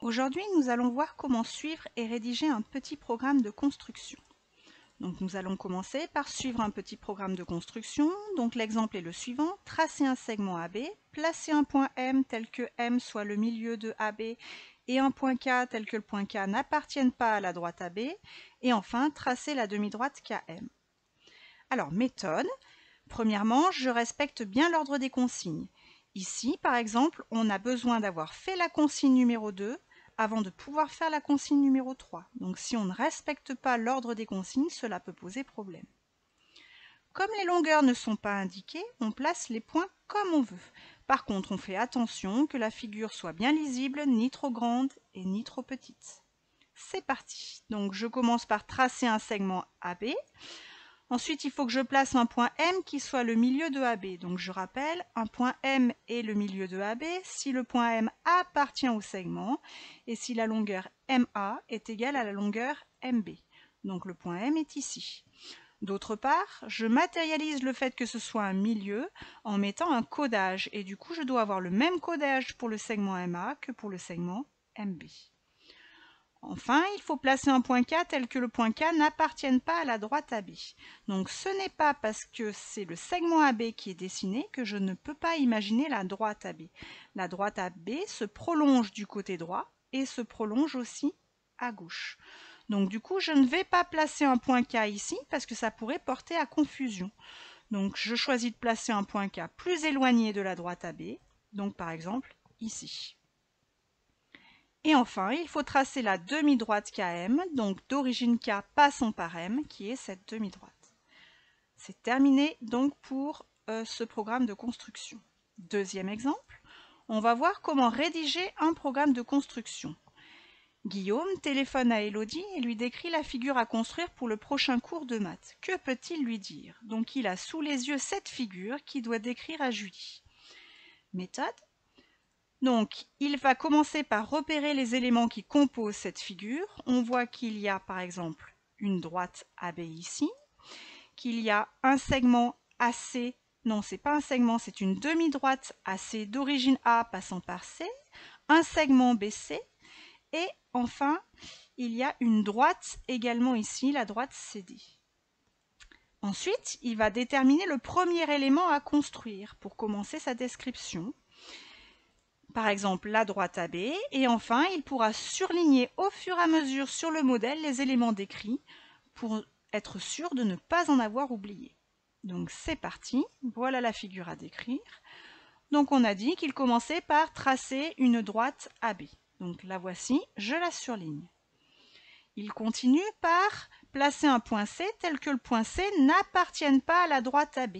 Aujourd'hui, nous allons voir comment suivre et rédiger un petit programme de construction. Donc nous allons commencer par suivre un petit programme de construction. Donc l'exemple est le suivant: tracer un segment AB, placer un point M tel que M soit le milieu de AB et un point K tel que le point K n'appartienne pas à la droite AB, et enfin tracer la demi-droite KM. Alors méthode: premièrement, je respecte bien l'ordre des consignes. Ici, par exemple, on a besoin d'avoir fait la consigne numéro 2 avant de pouvoir faire la consigne numéro 3. Donc si on ne respecte pas l'ordre des consignes, cela peut poser problème. Comme les longueurs ne sont pas indiquées, on place les points comme on veut. Par contre, on fait attention que la figure soit bien lisible, ni trop grande et ni trop petite. C'est parti. Donc je commence par tracer un segment AB. Ensuite, il faut que je place un point M qui soit le milieu de AB. Donc je rappelle, un point M est le milieu de AB si le point M appartient au segment et si la longueur MA est égale à la longueur MB. Donc le point M est ici. D'autre part, je matérialise le fait que ce soit un milieu en mettant un codage, et du coup je dois avoir le même codage pour le segment MA que pour le segment MB. Enfin, il faut placer un point K tel que le point K n'appartienne pas à la droite AB. Donc ce n'est pas parce que c'est le segment AB qui est dessiné que je ne peux pas imaginer la droite AB. La droite AB se prolonge du côté droit et se prolonge aussi à gauche. Donc du coup, je ne vais pas placer un point K ici parce que ça pourrait porter à confusion. Donc je choisis de placer un point K plus éloigné de la droite AB, donc par exemple ici. Et enfin, il faut tracer la demi-droite KM, donc d'origine K passant par M, qui est cette demi-droite. C'est terminé donc pour ce programme de construction. Deuxième exemple, on va voir comment rédiger un programme de construction. Guillaume téléphone à Elodie et lui décrit la figure à construire pour le prochain cours de maths. Que peut-il lui dire? Donc il a sous les yeux cette figure qu'il doit décrire à Julie. Méthode: donc, il va commencer par repérer les éléments qui composent cette figure. On voit qu'il y a par exemple une droite AB ici, qu'il y a un segment AC, non c'est pas un segment, c'est une demi-droite AC d'origine A passant par C, un segment BC, et enfin il y a une droite également ici, la droite CD. Ensuite, il va déterminer le premier élément à construire pour commencer sa description. Par exemple la droite AB, et enfin il pourra surligner au fur et à mesure sur le modèle les éléments décrits pour être sûr de ne pas en avoir oublié. Donc c'est parti, voilà la figure à décrire. Donc on a dit qu'il commençait par tracer une droite AB. Donc la voici, je la surligne. Il continue par placer un point C tel que le point C n'appartienne pas à la droite AB.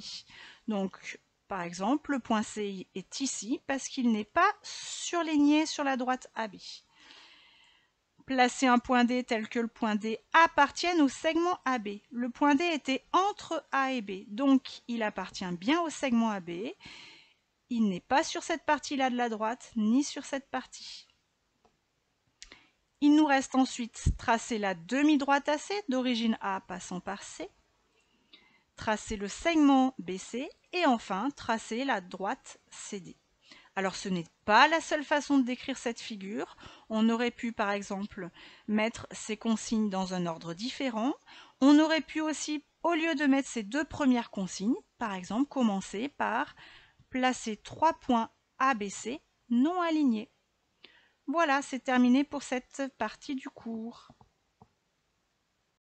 Donc par exemple, le point C est ici parce qu'il n'est pas surligné sur la droite AB. Placer un point D tel que le point D appartienne au segment AB. Le point D était entre A et B, donc il appartient bien au segment AB. Il n'est pas sur cette partie-là de la droite, ni sur cette partie. Il nous reste ensuite tracer la demi-droite AC d'origine A passant par C, tracer le segment BC et enfin tracer la droite CD. Alors ce n'est pas la seule façon de décrire cette figure. On aurait pu par exemple mettre ces consignes dans un ordre différent. On aurait pu aussi, au lieu de mettre ces deux premières consignes, par exemple commencer par placer 3 points ABC non alignés. Voilà, c'est terminé pour cette partie du cours.